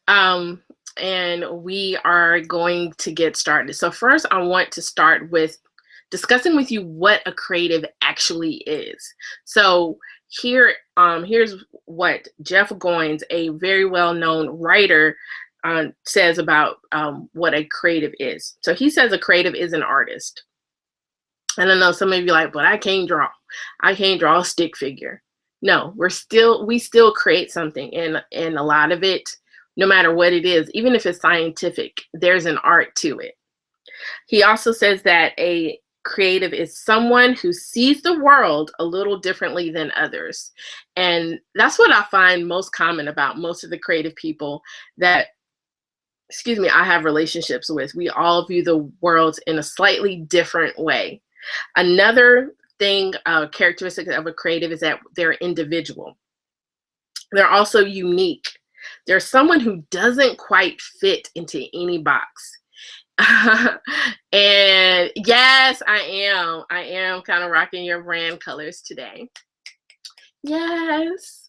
Um, and we are going to get started. So first, I want to start with discussing with you what a creative actually is. So here's what Jeff Goins, a very well-known writer, says about what a creative is. So he says a creative is an artist. And I know some of you are like, but I can't draw. I can't draw a stick figure. No, we still create something, and a lot of it, no matter what it is, even if it's scientific, there's an art to it. He also says that a creative is someone who sees the world a little differently than others. And that's what I find most common about most of the creative people that, I have relationships with. We all view the world in a slightly different way. Another thing, characteristic of a creative is that they're individual. They're also unique. They're someone who doesn't quite fit into any box. And yes, I am. I am kind of rocking your brand colors today. Yes.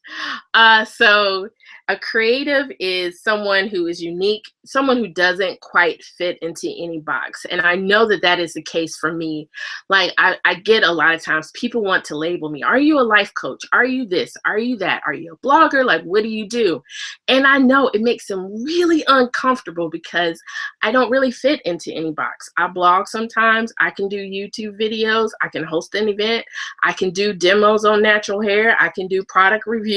So a creative is someone who is unique, someone who doesn't quite fit into any box. And I know that that is the case for me. Like I get a lot of times people want to label me. Are you a life coach? Are you this? Are you that? Are you a blogger? Like, what do you do? And I know it makes them really uncomfortable because I don't really fit into any box. I blog sometimes. I can do YouTube videos. I can host an event. I can do demos on natural hair. I can do product reviews.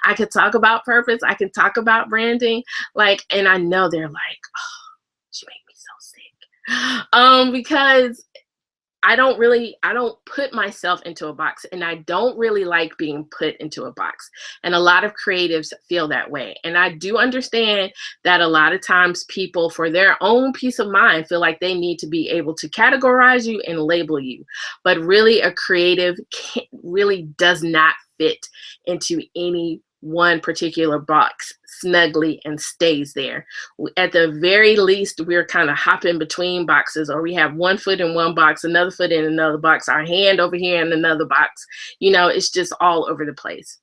I can talk about purpose. I can talk about branding. Like, and I know they're like, oh, she made me so sick. Because I don't put myself into a box, and I don't really like being put into a box. And a lot of creatives feel that way. And I do understand that a lot of times people, for their own peace of mind, feel like they need to be able to categorize you and label you. But really, a creative really does not fit into any one particular box snugly and stays there. At the very least, we're kind of hopping between boxes, or we have one foot in one box, another foot in another box, our hand over here in another box. It's just all over the place.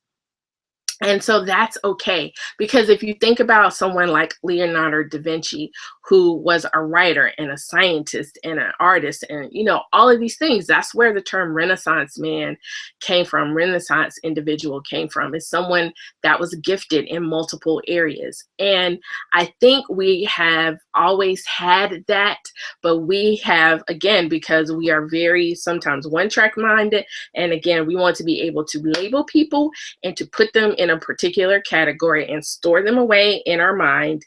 And so that's okay, because if you think about someone like Leonardo da Vinci, who was a writer and a scientist and an artist and, all of these things, that's where the term Renaissance man came from. Renaissance individual came from. It's someone that was gifted in multiple areas. And I think we have always had that, but we have, again, because we are very sometimes one-track minded. And again, we want to be able to label people and to put them in a particular category and store them away in our mind.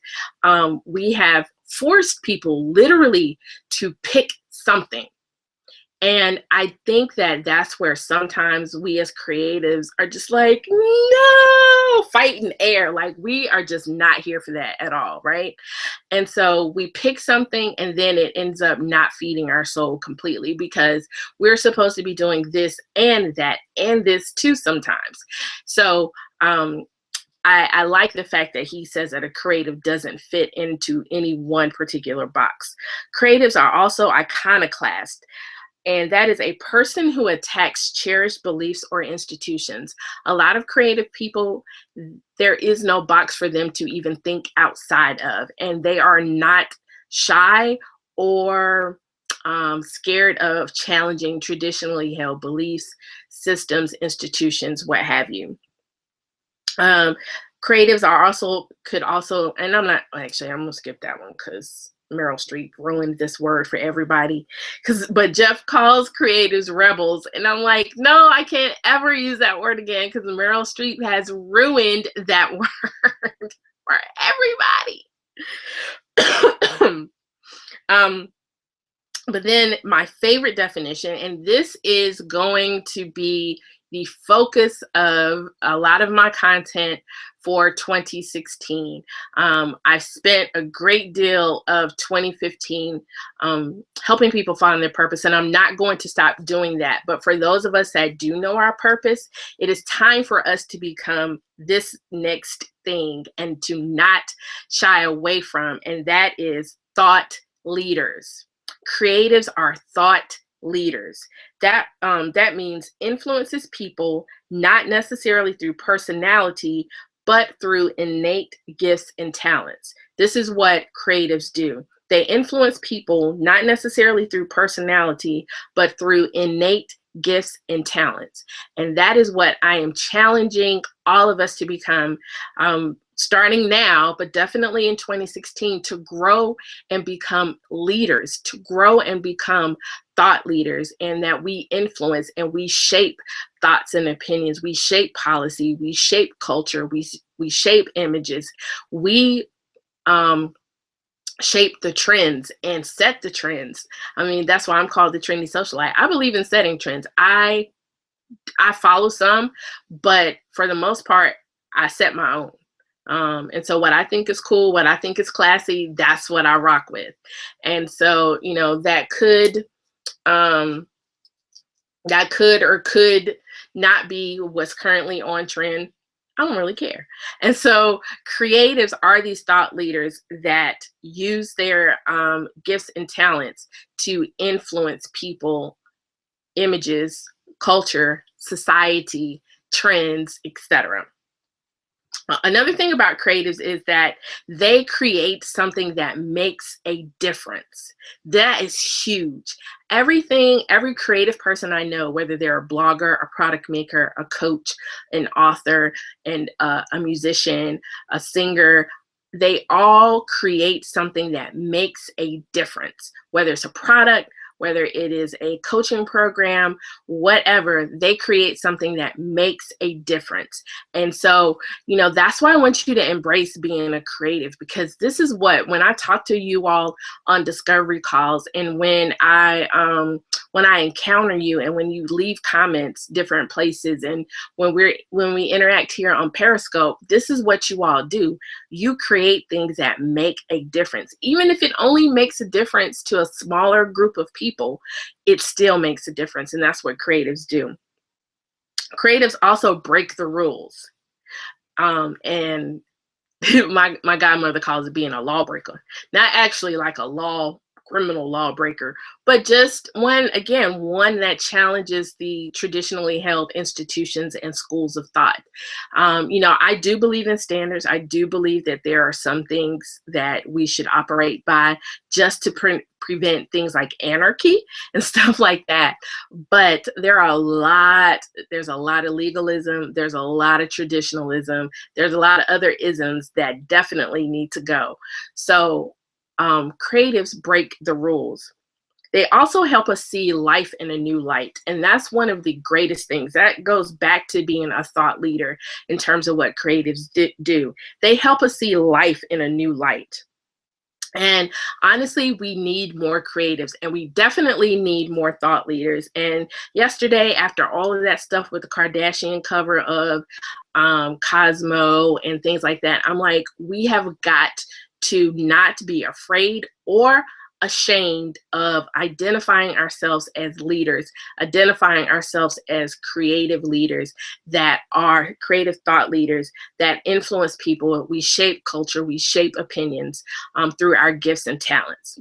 We have forced people literally to pick something. And I think that that's where sometimes we as creatives are just like, no, fighting air. Like, we are just not here for that at all, right? And so we pick something, and then it ends up not feeding our soul completely, because we're supposed to be doing this and that and this too sometimes. So I like the fact that he says that a creative doesn't fit into any one particular box. Creatives are also iconoclast. And that is a person who attacks cherished beliefs or institutions. A lot of creative people, there is no box for them to even think outside of. And they are not shy or scared of challenging traditionally held beliefs, systems, institutions, what have you. Creatives could also, and I'm gonna skip that one because Meryl Streep ruined this word for everybody. But Jeff calls creatives rebels, and I'm like, no, I can't ever use that word again, because Meryl Streep has ruined that word for everybody. But then my favorite definition, and this is going to be the focus of a lot of my content for 2016. I've spent a great deal of 2015 helping people find their purpose, and I'm not going to stop doing that. But for those of us that do know our purpose, it is time for us to become this next thing and to not shy away from, and that is thought leaders. Creatives are thought leaders. That means influences people, not necessarily through personality, but through innate gifts and talents. This is what creatives do. They influence people not necessarily through personality, but through innate gifts and talents. And that is what I am challenging all of us to become, starting now, but definitely in 2016, to grow and become leaders, to grow and become thought leaders, and that we influence and we shape thoughts and opinions. We shape policy, we shape culture, we shape images. We shape the trends and set the trends. I mean, that's why I'm called the trendy socialite. I believe in setting trends. I follow some, but for the most part, I set my own. And so what I think is cool, what I think is classy, that's what I rock with. And so, you know, that could or could not be what's currently on trend. I don't really care. And so creatives are these thought leaders that use their gifts and talents to influence people, images, culture, society, trends, etc. Another thing about creatives is that they create something that makes a difference. That is huge. Every creative person I know, whether they're a blogger, a product maker, a coach, an author, and a musician, a singer, they all create something that makes a difference, whether it's a product, whether it is a coaching program, whatever, they create something that makes a difference. And so, you know, that's why I want you to embrace being a creative, because this is what, when I talk to you all on discovery calls, and when I encounter you, and when you leave comments different places, and when we interact here on Periscope, this is what you all do. You create things that make a difference. Even if it only makes a difference to a smaller group of people, it still makes a difference. And that's what creatives do. Creatives also break the rules. And my godmother calls it being a lawbreaker. Not actually like a criminal lawbreaker, but just one that challenges the traditionally held institutions and schools of thought. You know, I do believe in standards. I do believe that there are some things that we should operate by just to prevent things like anarchy and stuff like that. But there's a lot of legalism, there's a lot of traditionalism, there's a lot of other isms that definitely need to go. So creatives break the rules. They also help us see life in a new light. And that's one of the greatest things. That goes back to being a thought leader in terms of what creatives do. They help us see life in a new light. And honestly, we need more creatives, and we definitely need more thought leaders. And yesterday, after all of that stuff with the Kardashian cover of Cosmo and things like that, I'm like, we have got to not be afraid or ashamed of identifying ourselves as leaders, identifying ourselves as creative leaders that are creative thought leaders that influence people. We shape culture, we shape opinions through our gifts and talents.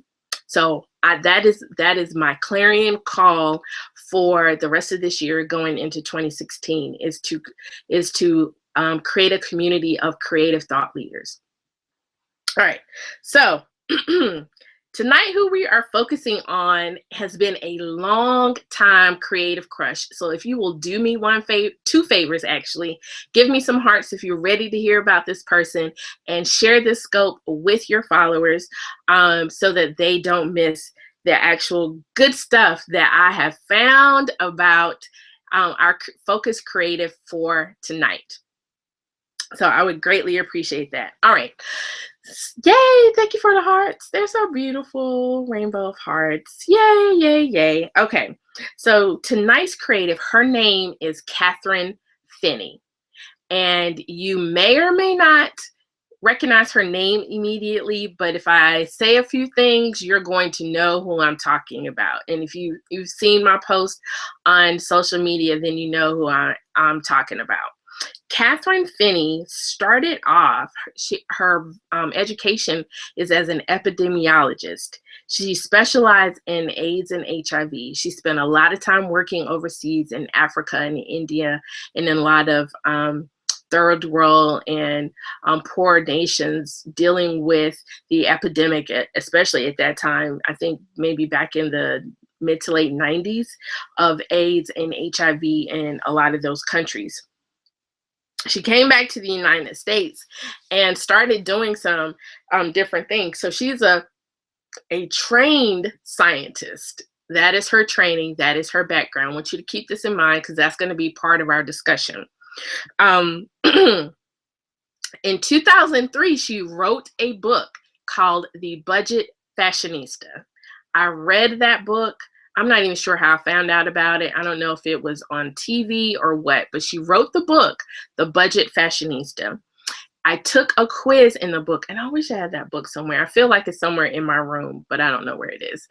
So that is my clarion call for the rest of this year going into 2016 is to create a community of creative thought leaders. All right, so tonight, who we are focusing on has been a long time creative crush. So if you will do me two favors, actually, give me some hearts if you're ready to hear about this person, and share this scope with your followers so that they don't miss the actual good stuff that I have found about our focus creative for tonight. So I would greatly appreciate that. All right. Yay, thank you for the hearts. They're so beautiful. Rainbow of hearts. Yay, yay, yay. Okay, so tonight's creative, her name is Kathryn Finney. And you may or may not recognize her name immediately, but if I say a few things, you're going to know who I'm talking about. And if you've seen my post on social media, then you know who I'm talking about. Kathryn Finney started off, her education is as an epidemiologist. She specialized in AIDS and HIV. She spent a lot of time working overseas in Africa and India, and in a lot of third world and poor nations dealing with the epidemic, especially at that time, I think maybe back in the mid to late 90s, of AIDS and HIV in a lot of those countries. She came back to the United States and started doing some different things. So she's a trained scientist. That is her training. That is her background. I want you to keep this in mind because that's going to be part of our discussion. In 2003, she wrote a book called The Budget Fashionista. I read that book. I'm not even sure how I found out about it. I don't know if it was on TV or what, but she wrote the book, The Budget Fashionista. I took a quiz in the book, and I wish I had that book somewhere. I feel like it's somewhere in my room, but I don't know where it is.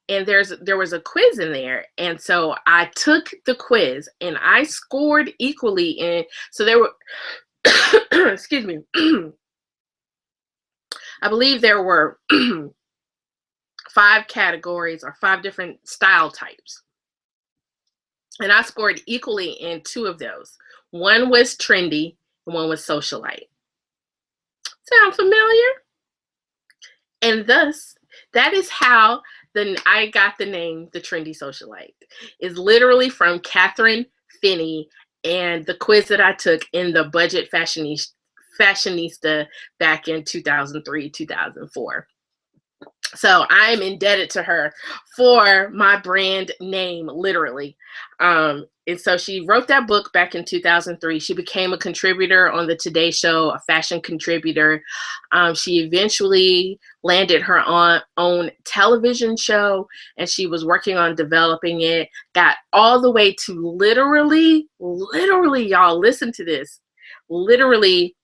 And there was a quiz in there, and so I took the quiz, and I scored equally in. So there were, excuse me, I believe there were 5 categories or 5 different style types, and I scored equally in 2 of those. One was trendy, and one was socialite. Sound familiar? And thus, that is how I got the name The Trendy Socialite. It's literally from Kathryn, Finney, and the quiz that I took in the Budget Fashionista back in 2003, 2004. So I'm indebted to her for my brand name, literally. And so she wrote that book back in 2003. She became a contributor on the Today Show, a fashion contributor. She eventually landed her own television show, and she was working on developing it. Got all the way to literally, y'all, listen to this. Literally,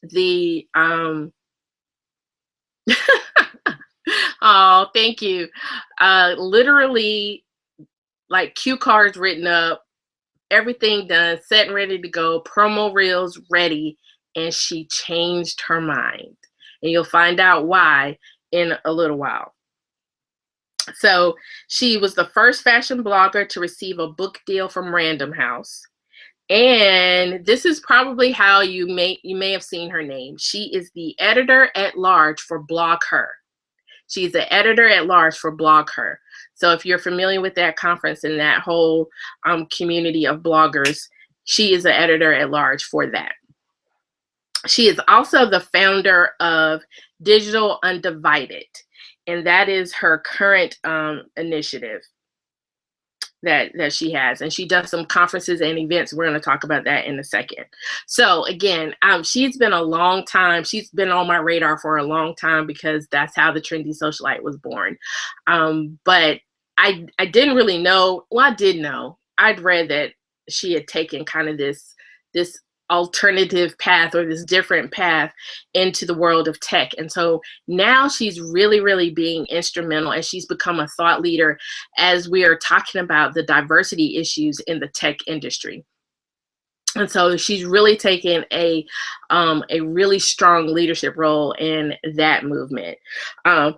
the oh, thank you. Literally, like cue cards written up, everything done, set and ready to go, promo reels ready, and she changed her mind. And you'll find out why in a little while. So she was the first fashion blogger to receive a book deal from Random House. And this is probably how you may have seen her name. She is the editor-at-large for Blog Her. She's the editor-at-large for Blog Her. So if you're familiar with that conference and that whole community of bloggers, she is the editor-at-large for that. She is also the founder of Digital Undivided, and that is her current initiative that she has, and she does some conferences and events. We're going to talk about that in a second. So again, she's been a long time. She's been on my radar for a long time because that's how the Trendy Socialite was born. But I didn't really know. Well, I did know. I'd read that she had taken kind of this alternative path or this different path into the world of tech. And so now she's really being instrumental, and she's become a thought leader as we are talking about the diversity issues in the tech industry. And so she's really taken a really strong leadership role in that movement. And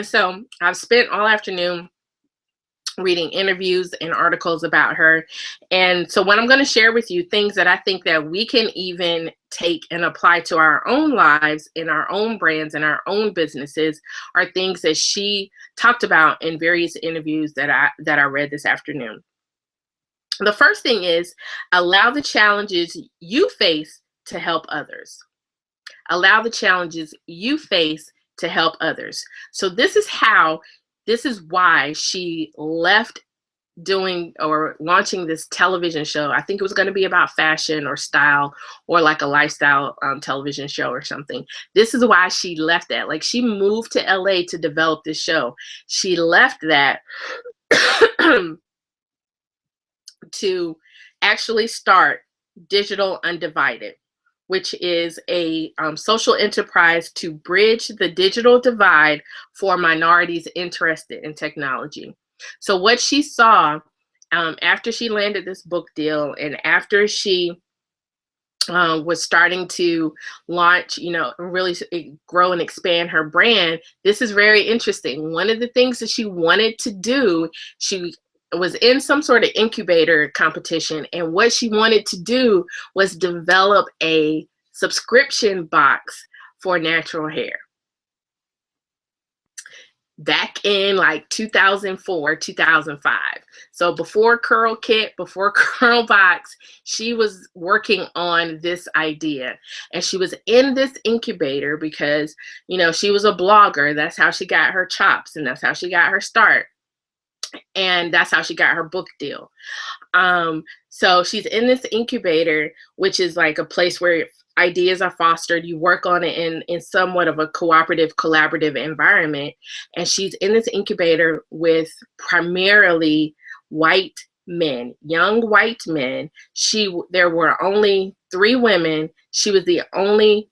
so I've spent all afternoon reading interviews and articles about her. And so what I'm going to share with you, things that I think that we can even take and apply to our own lives, in our own brands, and our own businesses, are things that she talked about in various interviews that I read this afternoon. The first thing is, allow the challenges you face to help others. Allow the challenges you face to help others. So this is why she left doing or launching this television show. I think it was going to be about fashion or style or like a lifestyle television show or something. This is why she left that. Like, she moved to LA to develop this show. She left that to actually start Digital Undivided, which is a social enterprise to bridge the digital divide for minorities interested in technology. So what she saw after she landed this book deal, and after she was starting to launch, really grow and expand her brand, this is very interesting. One of the things that she wanted to do, she was in some sort of incubator competition, and what she wanted to do was develop a subscription box for natural hair. Back in like 2004, 2005. So before Curl Kit, before Curl Box, she was working on this idea. And she was in this incubator because, you know, she was a blogger. That's how she got her chops, and that's how she got her start. And that's how she got her book deal. So she's in this incubator, which is like a place where ideas are fostered. You work on it in somewhat of a cooperative, collaborative environment. And she's in this incubator with primarily white men, young white men. There were only 3 women. She was the only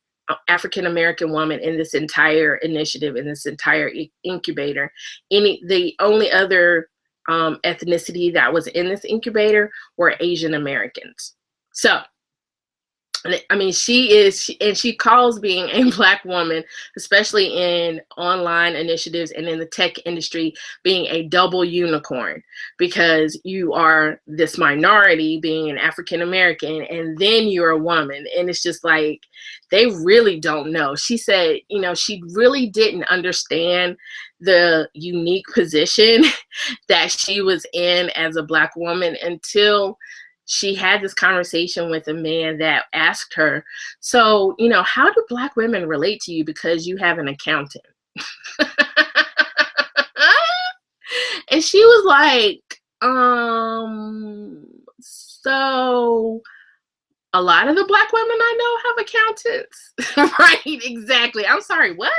African-American woman in this entire initiative, in this entire incubator. The only other ethnicity that was in this incubator were Asian Americans. So, I mean, she calls being a Black woman, especially in online initiatives and in the tech industry, being a double unicorn, because you are this minority, being an African American, and then you're a woman. And it's just like, they really don't know. She said, you know, she really didn't understand the unique position that she was in as a Black woman until she had this conversation with a man that asked her, so, you know, how do Black women relate to you because you have an accountant? And she was like, so a lot of the Black women I know have accountants. Right, exactly. I'm sorry, what?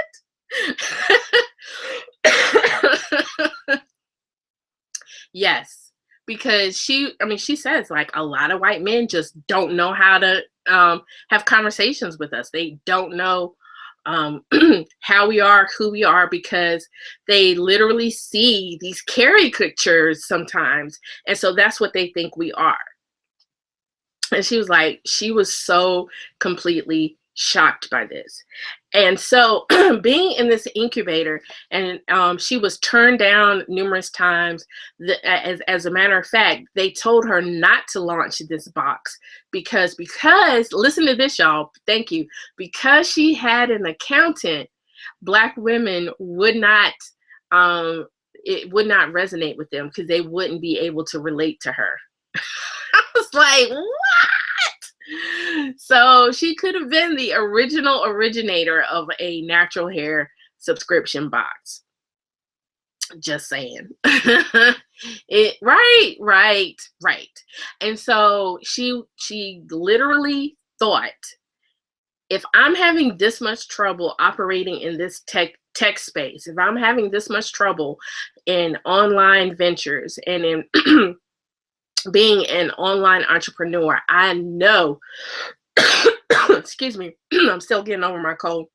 Yes. Because she says, like, a lot of white men just don't know how to have conversations with us. They don't know how we are, who we are, because they literally see these caricatures sometimes. And so that's what they think we are. And she was like, she was so completely shocked by this. And so being in this incubator, and she was turned down numerous times. As a matter of fact, they told her not to launch this box because listen to this, y'all. Thank you. Because she had an accountant, Black women would not, it would not resonate with them because they wouldn't be able to relate to her. I was like, what? So she could have been the original originator of a natural hair subscription box. Just saying. Right. And so she literally thought, if I'm having this much trouble operating in this tech space, if I'm having this much trouble in online ventures and in being an online entrepreneur, I know, excuse me, I'm still getting over my cold.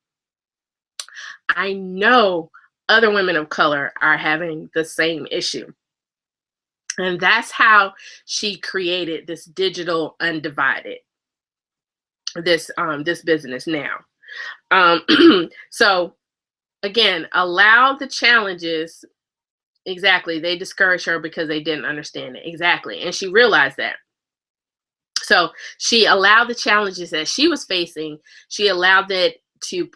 I know other women of color are having the same issue. And that's how she created this digital undivided, this business now. So again, allow the challenges. Exactly. They discouraged her because they didn't understand it. Exactly. And she realized that. So she allowed the challenges that she was facing, she allowed it to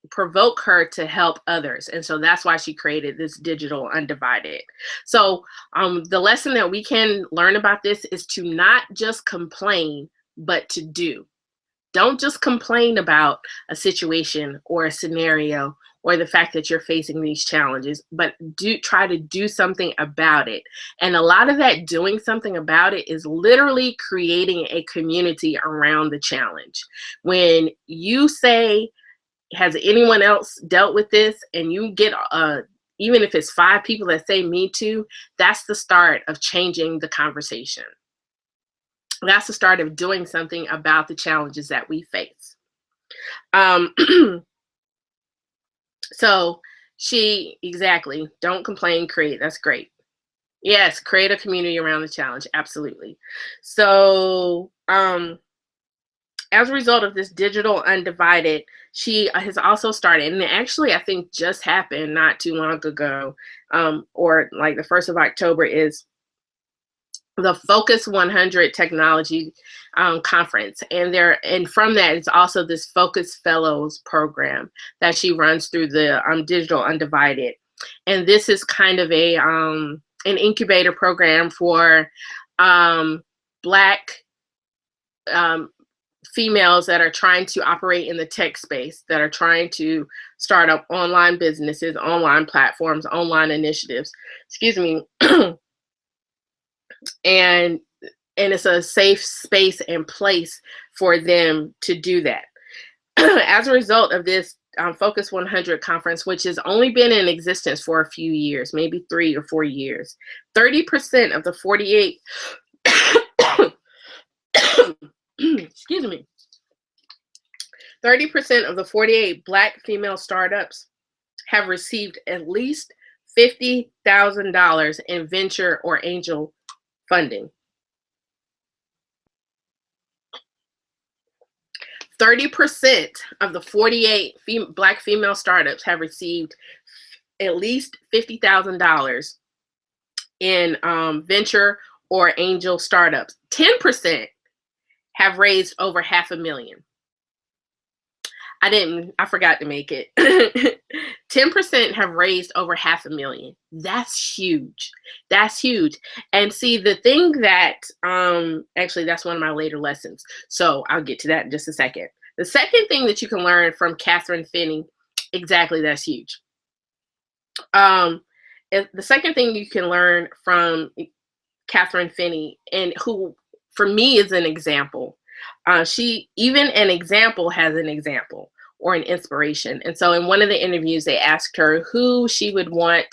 provoke her to help others. And so that's why she created this digital undivided. So the lesson that we can learn about this is to not just complain, but to do. Don't just complain about a situation or a scenario or the fact that you're facing these challenges, but try to do something about it. And a lot of that doing something about it is literally creating a community around the challenge. When you say, has anyone else dealt with this? And you get, even if it's 5 people that say me too, that's the start of changing the conversation. That's the start of doing something about the challenges that we face. So exactly, don't complain, create. That's great. Yes, create a community around the challenge. Absolutely. So as a result of this digital undivided, she has also started, and actually I think just happened not too long ago, or like the 1st of October, is the Focus 100 Technology Conference. And from that, it's also this Focus Fellows program that she runs through the Digital Undivided. And this is kind of an incubator program for Black females that are trying to operate in the tech space, that are trying to start up online businesses, online platforms, online initiatives. Excuse me. and it's a safe space and place for them to do that. As a result of this Focus 100 conference, which has only been in existence for a few years, maybe 3 or 4 years, 30% of the 48 excuse me, 30% of the 48 Black female startups have received at least $50,000 in venture or angel funding. 30% of the 48 Black female startups have received at least $50,000 in venture or angel startups. 10% have raised over $500,000. I forgot to make it. 10% have raised over $500,000. That's huge. That's huge. And see, the thing that, actually, that's one of my later lessons. So I'll get to that in just a second. The second thing that you can learn from Kathryn Finney, exactly, that's huge. The second thing you can learn from Kathryn Finney, and who, for me, is an example. Even an example has an example or an inspiration. And so in one of the interviews, they asked her who she would want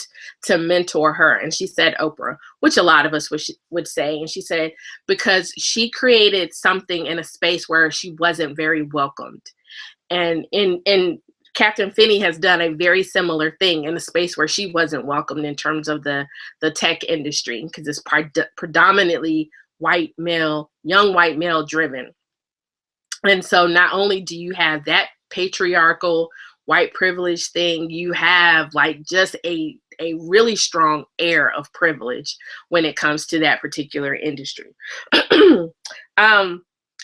to mentor her. And she said Oprah, which a lot of us would say. And she said, because she created something in a space where she wasn't very welcomed. And Kathryn Finney has done a very similar thing in a space where she wasn't welcomed in terms of the tech industry, because it's predominantly white male, young white male driven. And so not only do you have that patriarchal white privilege thing, you have like just a really strong air of privilege when it comes to that particular industry.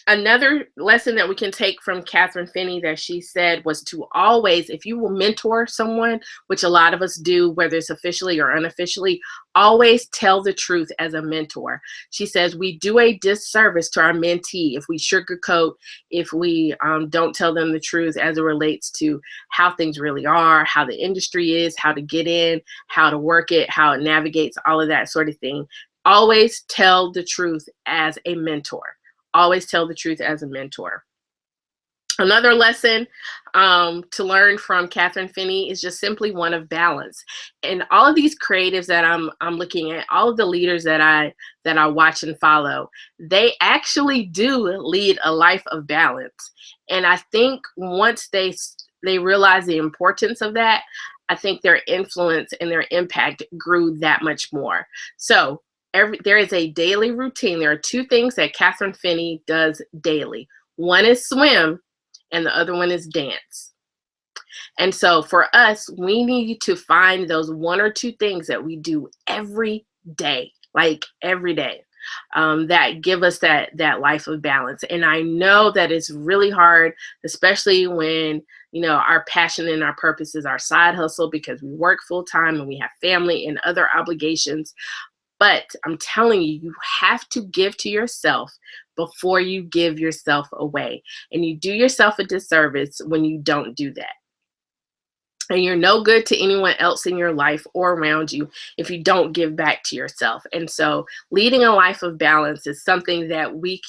Another lesson that we can take from Kathryn Finney that she said was to always, if you will mentor someone, which a lot of us do, whether it's officially or unofficially, always tell the truth as a mentor. She says we do a disservice to our mentee if we sugarcoat, if we don't tell them the truth as it relates to how things really are, how the industry is, how to get in, how to work it, how it navigates, all of that sort of thing. Always tell the truth as a mentor. Always tell the truth as a mentor. Another lesson to learn from Kathryn Finney is just simply one of balance. And all of these creatives that I'm looking at, all of the leaders that I watch and follow, they actually do lead a life of balance. And I think once they realize the importance of that, I think their influence and their impact grew that much more. So there is a daily routine. There are 2 things that Kathryn Finney does daily. One is swim, and the other one is dance. And so for us, we need to find those 1 or 2 things that we do every day, like every day, that give us that life of balance. And I know that it's really hard, especially when, our passion and our purpose is our side hustle, because we work full time and we have family and other obligations. But I'm telling you, you have to give to yourself before you give yourself away. And you do yourself a disservice when you don't do that. And you're no good to anyone else in your life or around you if you don't give back to yourself. And so leading a life of balance is something that we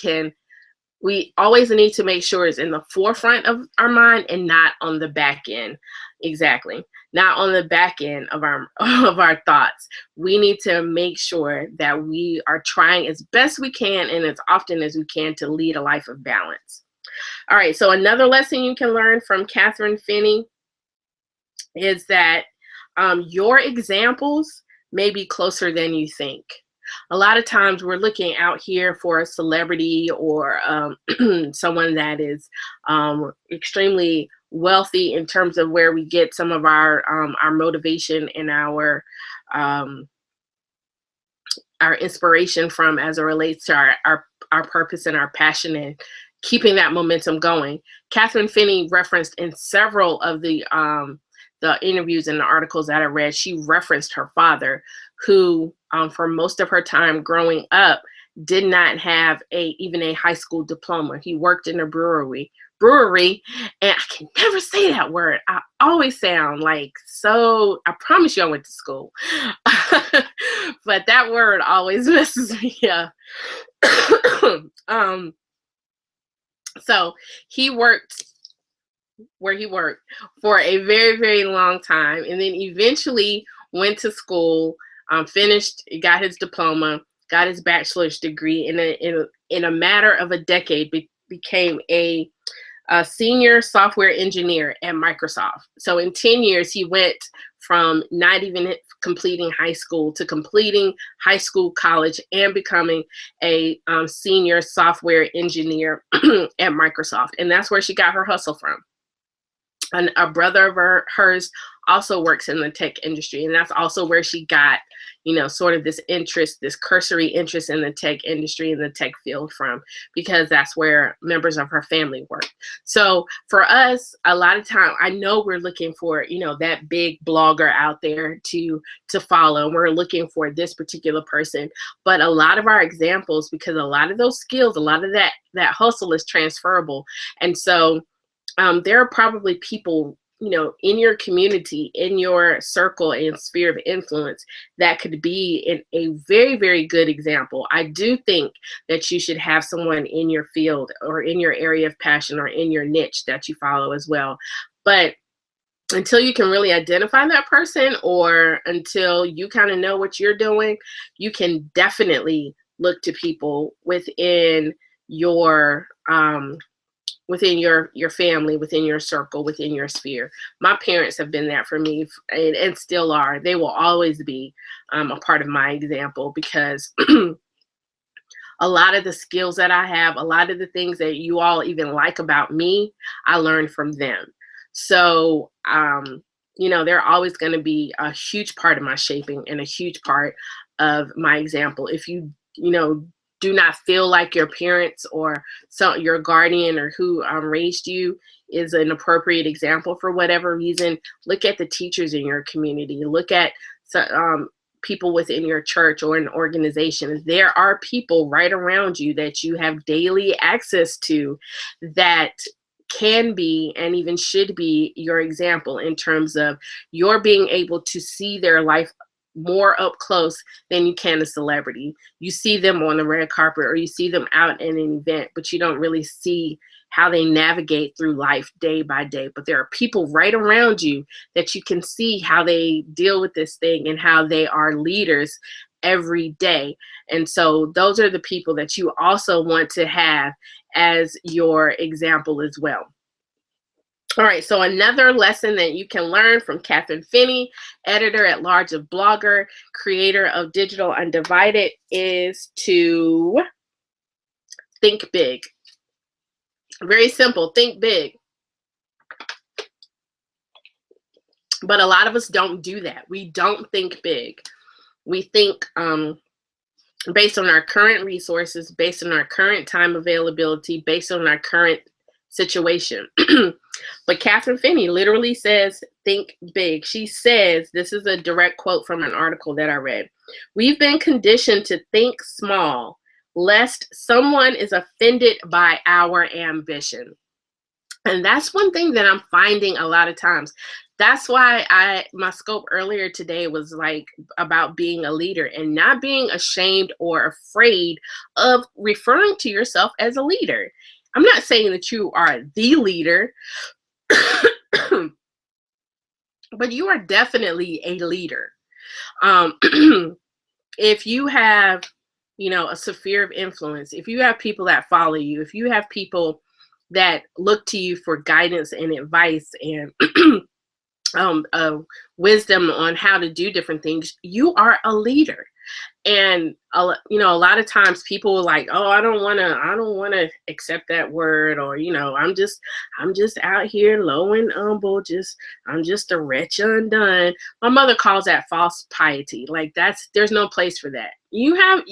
always need to make sure is in the forefront of our mind and not on the back end. Exactly. Not on the back end of our thoughts. We need to make sure that we are trying as best we can and as often as we can to lead a life of balance. All right. So another lesson you can learn from Kathryn Finney is that your examples may be closer than you think. A lot of times we're looking out here for a celebrity or someone that is extremely wealthy in terms of where we get some of our motivation and our um, our inspiration from as it relates to our purpose and our passion and keeping that momentum going. Kathryn Finney referenced in several of the interviews and the articles that I read, she referenced her father, who for most of her time growing up did not have even a high school diploma. He worked in a brewery, and I can never say that word. I always sound like so, I promise you I went to school. But that word always messes me up. So he worked where he worked for a very, very long time, and then eventually went to school, finished, got his diploma, got his bachelor's degree, in a matter of a decade became a senior software engineer at Microsoft. So in 10 years, he went from not even completing high school to completing high school, college, and becoming a senior software engineer at Microsoft. And that's where she got her hustle from. And a brother of hers also works in the tech industry, and that's also where she got, sort of this interest, this cursory interest in the tech industry and the tech field from, because that's where members of her family work. So for us, a lot of time, I know we're looking for, that big blogger out there to follow. We're looking for this particular person, but a lot of our examples, because a lot of those skills, a lot of that hustle is transferable. And so there are probably people, in your community, in your circle and sphere of influence that could be a very, very good example. I do think that you should have someone in your field or in your area of passion or in your niche that you follow as well. But until you can really identify that person, or until you kind of know what you're doing, you can definitely look to people within your family, within your circle, within your sphere. My parents have been that for me, and still are. They will always be a part of my example, because a lot of the skills that I have, a lot of the things that you all even like about me, I learned from them. So, they're always going to be a huge part of my shaping and a huge part of my example. If you do not feel like your parents or your guardian or who raised you is an appropriate example for whatever reason, look at the teachers in your community. Look at people within your church or an organization. There are people right around you that you have daily access to that can be and even should be your example in terms of your being able to see their life more up close than you can a celebrity. You see them on the red carpet, or you see them out in an event, but you don't really see how they navigate through life day by day. But there are people right around you that you can see how they deal with this thing and how they are leaders every day. And so those are the people that you also want to have as your example as well. All right, so another lesson that you can learn from Kathryn Finney, editor-at-large of Blogger, creator of Digital Undivided, is to think big. Very simple, think big. But a lot of us don't do that. We don't think big. We think based on our current resources, based on our current time availability, based on our current situation. But Kathryn Finney literally says, think big. She says, this is a direct quote from an article that I read. "We've been conditioned to think small, lest someone is offended by our ambition." And that's one thing that I'm finding a lot of times. That's why my scope earlier today was like about being a leader and not being ashamed or afraid of referring to yourself as a leader. I'm not saying that you are the leader, but you are definitely a leader. If you have, a sphere of influence, if you have people that follow you, if you have people that look to you for guidance and advice and wisdom on how to do different things, you are a leader. And a lot of times people are like, oh, I don't want to accept that word, or I'm just out here low and humble, I'm just a wretch undone. My mother calls that false piety. Like, there's no place for that. You have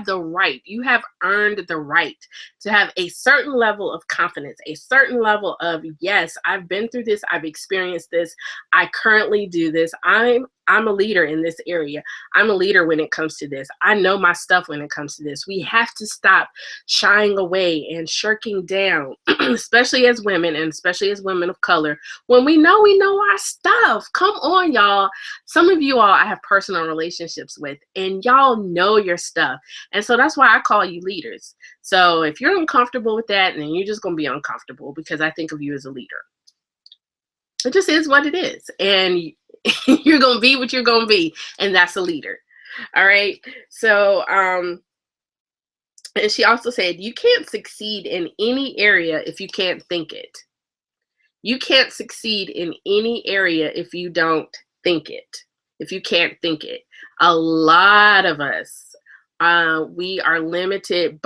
the right, you have earned the right to have a certain level of confidence, a certain level of, yes, I've been through this, I've experienced this, I currently do this, I'm a leader in this area. I'm a leader when it comes to this. I know my stuff when it comes to this. We have to stop shying away and shirking down, especially as women, and especially as women of color, when we know our stuff. Come on, y'all. Some of you all I have personal relationships with, and y'all know your stuff. And so that's why I call you leaders. So if you're uncomfortable with that, then you're just going to be uncomfortable, because I think of you as a leader. It just is what it is. And you're going to be what you're going to be. And that's a leader. All right. So, and she also said, you can't succeed in any area if you can't think it. You can't succeed in any area if you don't think it, if you can't think it. A lot of us, we are limited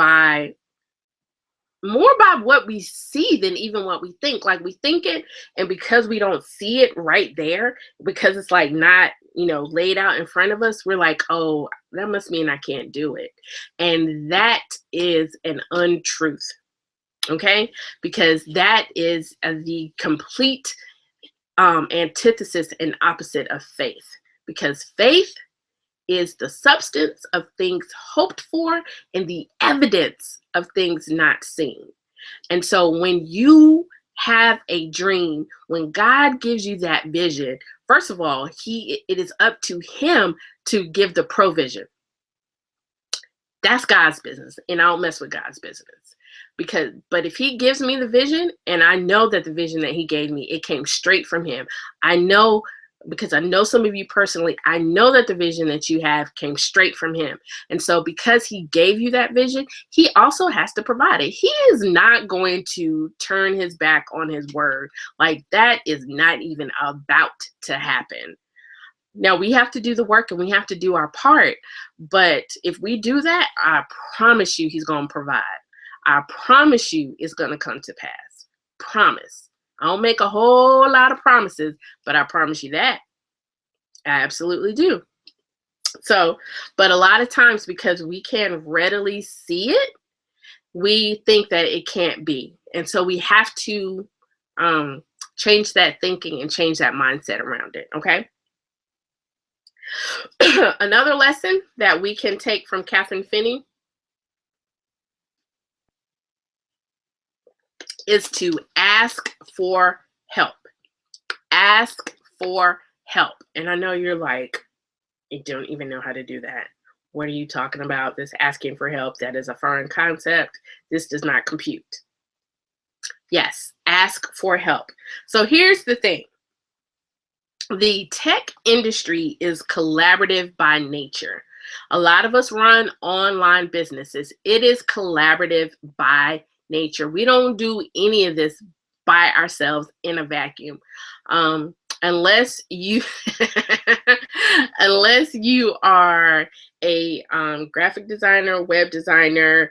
more by what we see than even what we think. Like, we think it, and because we don't see it right there, because it's like not, laid out in front of us, we're like, oh, that must mean I can't do it. And that is an untruth. Okay? Because that is the complete antithesis and opposite of faith. Because faith is the substance of things hoped for and the evidence of things not seen. And so when you have a dream, when God gives you that vision, first of all, it is up to him to give the provision. That's God's business, and I don't mess with God's business. But if he gives me the vision, and I know that the vision that he gave me, it came straight from him. I know, because I know some of you personally, I know that the vision that you have came straight from him. And so because he gave you that vision, he also has to provide it. He is not going to turn his back on his word. Like, that is not even about to happen. Now, we have to do the work and we have to do our part. But if we do that, I promise you he's going to provide. I promise you it's going to come to pass. Promise. I don't make a whole lot of promises, but I promise you that. I absolutely do. So, but a lot of times, because we can readily see it, we think that it can't be. And so we have to change that thinking and change that mindset around it, okay? Another lesson that we can take from Kathryn Finney is to ask for help. Ask for help. And I know you're like, I don't even know how to do that. What are you talking about? This asking for help, that is a foreign concept. This does not compute. Yes, ask for help. So here's the thing. The tech industry is collaborative by nature. A lot of us run online businesses. It is collaborative by nature. We don't do any of this by ourselves in a vacuum. Unless you unless you are a graphic designer, web designer,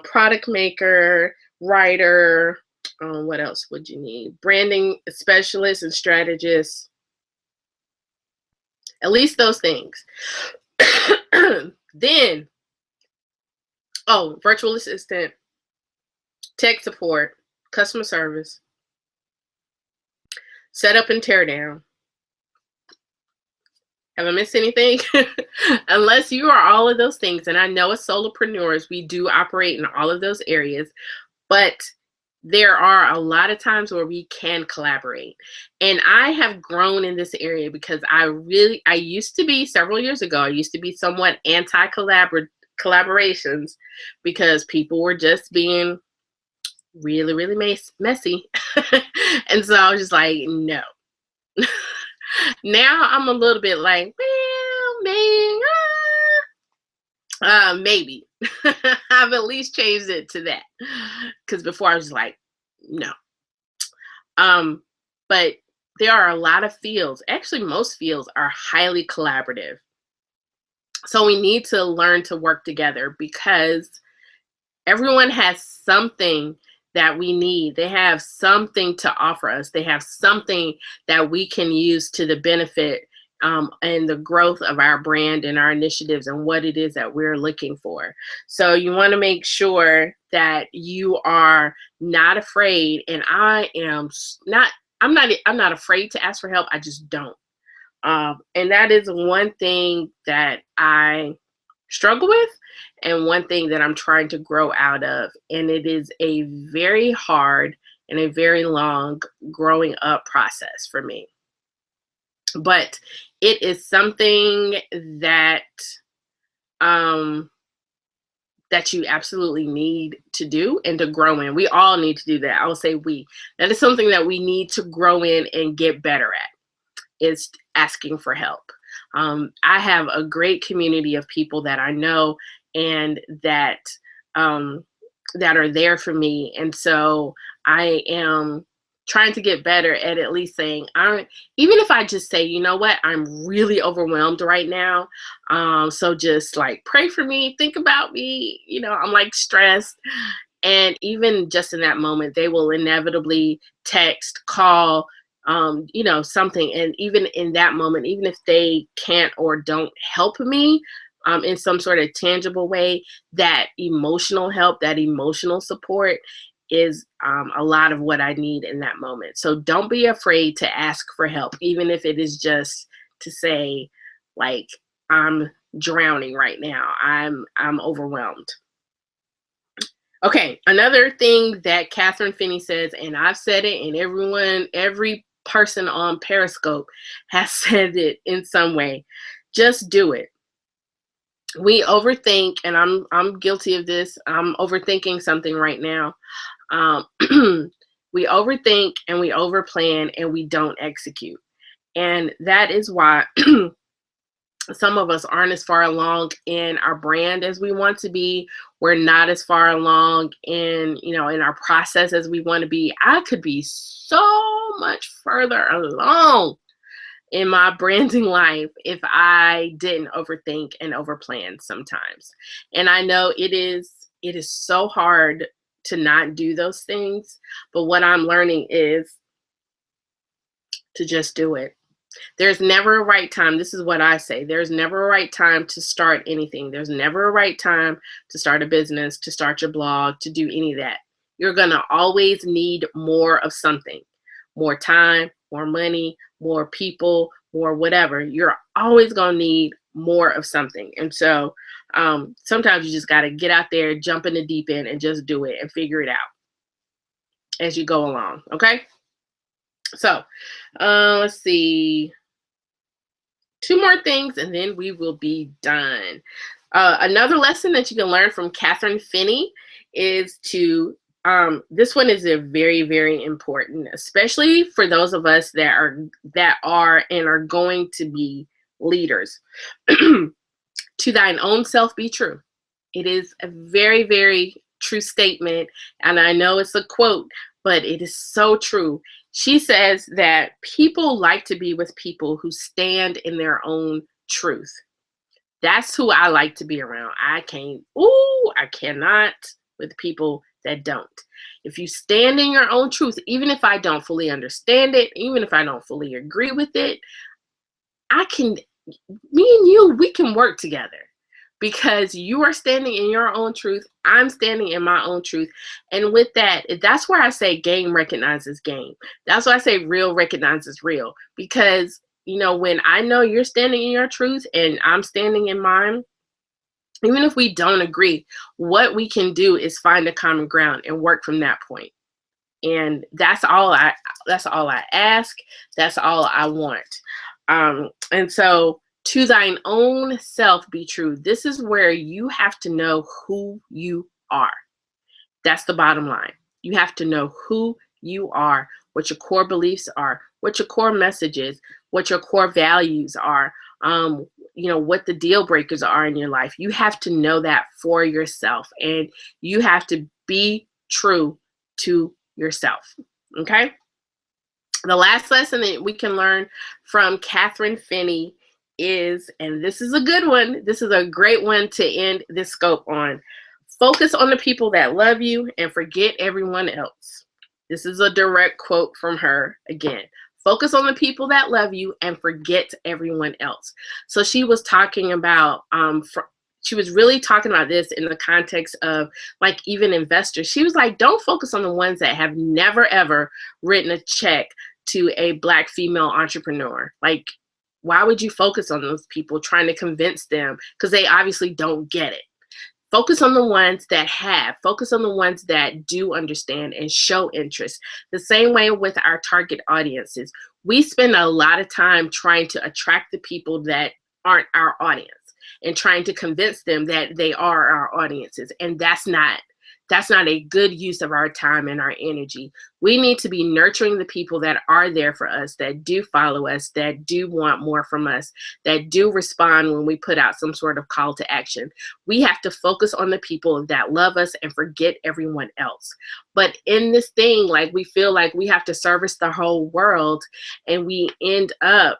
product maker, writer, what else would you need? Branding specialist and strategist. At least those things. Then, virtual assistant, tech support, customer service, setup and tear down. Have I missed anything? Unless you are all of those things, and I know as solopreneurs, we do operate in all of those areas, but there are a lot of times where we can collaborate. And I have grown in this area because I used to be, several years ago, I used to be somewhat anti-collaborations because people were just being really, really messy. And so I was just like, no. Now I'm a little bit like, well, maybe. I've at least changed it to that, because before I was like, no. But there are a lot of fields. Actually, most fields are highly collaborative. So we need to learn to work together because everyone has something that we need. They have something to offer us. They have something that we can use to the benefit and the growth of our brand and our initiatives and what it is that we're looking for. So you want to make sure that you are not afraid. And I'm not afraid to ask for help. I just don't. And that is one thing that I struggle with and one thing that I'm trying to grow out of. And it is a very hard and a very long growing up process for me. But it is something that that you absolutely need to do and to grow in. We all need to do that. I will say we. That is something that we need to grow in and get better at, is asking for help. I have a great community of people that I know and that that are there for me, and so I am trying to get better at least saying, even if I just say, you know what, I'm really overwhelmed right now, so just like pray for me, think about me, I'm like stressed. And even just in that moment, they will inevitably text, call, something. And even in that moment, even if they can't or don't help me in some sort of tangible way, that emotional help, that emotional support is a lot of what I need in that moment. So don't be afraid to ask for help, even if it is just to say, like, I'm drowning right now. I'm overwhelmed. Okay, another thing that Kathryn Finney says, and I've said it, and every person on Periscope has said it in some way. Just do it. We overthink, and I'm guilty of this. I'm overthinking something right now. We overthink and we overplan and we don't execute. And that is why some of us aren't as far along in our brand as we want to be. We're not as far along in our process as we want to be. I could be so much further along in my branding life if I didn't overthink and overplan sometimes. And I know it is so hard to not do those things, but what I'm learning is to just do it. There's never a right time. This is what I say. There's never a right time to start anything. There's never a right time to start a business, to start your blog, to do any of that. You're going to always need more of something. More time, more money, more people, more whatever. You're always going to need more of something. And so sometimes you just got to get out there, jump in the deep end and just do it and figure it out as you go along. Okay? So let's see. 2 more things and then we will be done. Another lesson that you can learn from Kathryn Finney is to, this one is a very, very important, especially for those of us that are and are going to be leaders. To thine own self be true. It is a very, very true statement. And I know it's a quote, but it is so true. She says that people like to be with people who stand in their own truth. That's who I like to be around. I cannot with people that don't. If you stand in your own truth, even if I don't fully understand it, even if I don't fully agree with it, me and you, we can work together. Because you are standing in your own truth, I'm standing in my own truth. And with that, that's where I say game recognizes game. That's why I say real recognizes real. Because, when I know you're standing in your truth and I'm standing in mine, even if we don't agree, what we can do is find a common ground and work from that point. And that's all I ask. That's all I want. And so, to thine own self be true. This is where you have to know who you are. That's the bottom line. You have to know who you are, what your core beliefs are, what your core message is, what your core values are, what the deal breakers are in your life. You have to know that for yourself, and you have to be true to yourself. Okay? The last lesson that we can learn from Kathryn Finney is, and this is a good one, this is a great one to end this scope on. Focus on the people that love you and forget everyone else. This is a direct quote from her again. Focus on the people that love you and forget everyone else. So she was talking about, she was really talking about this in the context of like even investors. She was like, don't focus on the ones that have never ever written a check to a Black female entrepreneur. Like, why would you focus on those people trying to convince them? Because they obviously don't get it. Focus on the ones that have. Focus on the ones that do understand and show interest. The same way with our target audiences. We spend a lot of time trying to attract the people that aren't our audience and trying to convince them that they are our audiences. And that's not a good use of our time and our energy. We need to be nurturing the people that are there for us, that do follow us, that do want more from us, that do respond when we put out some sort of call to action. We have to focus on the people that love us and forget everyone else. But in this thing, like, we feel like we have to service the whole world, and we end up,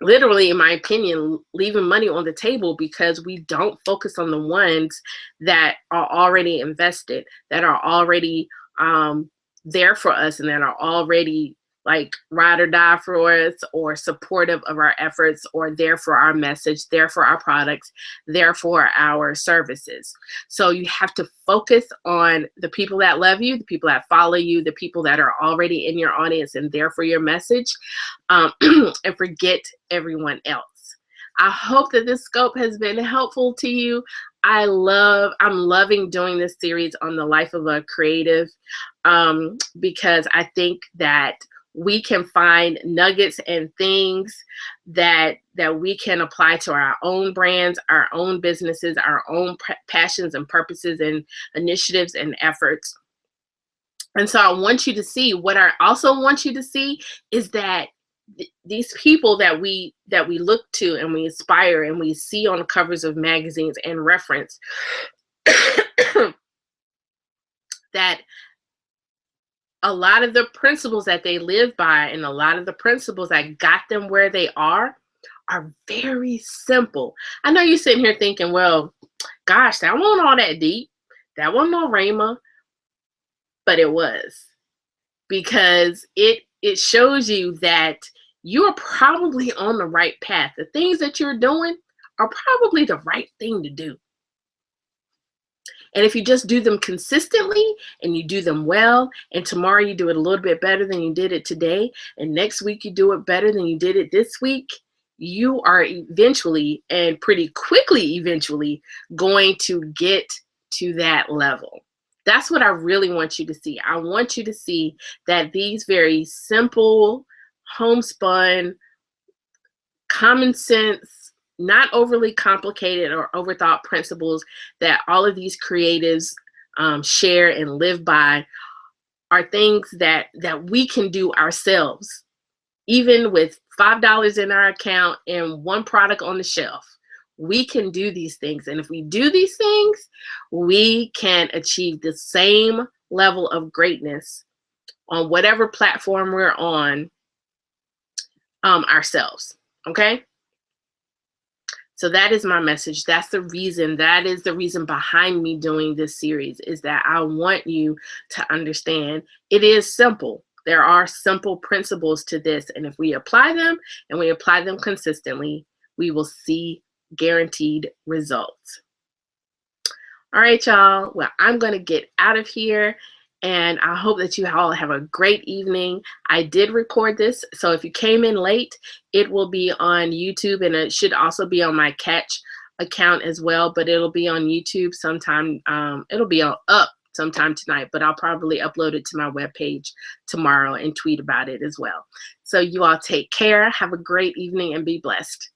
literally, in my opinion, leaving money on the table because we don't focus on the ones that are already invested, that are already there for us, and that are already like ride or die for us, or supportive of our efforts, or there for our message, there for our products, there for our services. So you have to focus on the people that love you, the people that follow you, the people that are already in your audience and there for your message, and forget everyone else. I hope that this scope has been helpful to you. I'm loving doing this series on the life of a creative, because I think that we can find nuggets and things that we can apply to our own brands, our own businesses, our own passions and purposes and initiatives and efforts. And so I want you to see, what I also want you to see is that these people that we look to and we aspire and we see on the covers of magazines and reference, that a lot of the principles that they live by and a lot of the principles that got them where they are very simple. I know you're sitting here thinking, well, gosh, that wasn't all that deep. That wasn't no Rhema. But it was, because it shows you that you are probably on the right path. The things that you're doing are probably the right thing to do. And if you just do them consistently and you do them well, and tomorrow you do it a little bit better than you did it today, and next week you do it better than you did it this week, you are eventually, and pretty quickly eventually, going to get to that level. That's what I really want you to see. I want you to see that these very simple, homespun, common sense, not overly complicated or overthought principles that all of these creatives share and live by are things that we can do ourselves, even with $5 in our account and one product on the shelf. We can do these things. And if we do these things, we can achieve the same level of greatness on whatever platform we're on ourselves. Okay? So that is my message. That's the reason. That is the reason behind me doing this series, is that I want you to understand it is simple. There are simple principles to this. And if we apply them and we apply them consistently, we will see guaranteed results. All right, y'all. Well, I'm going to get out of here, and I hope that you all have a great evening. I did record this, so if you came in late, it will be on YouTube, and it should also be on my Catch account as well, but it'll be on YouTube sometime. It'll be up sometime tonight, but I'll probably upload it to my webpage tomorrow and tweet about it as well. So you all take care, have a great evening, and be blessed.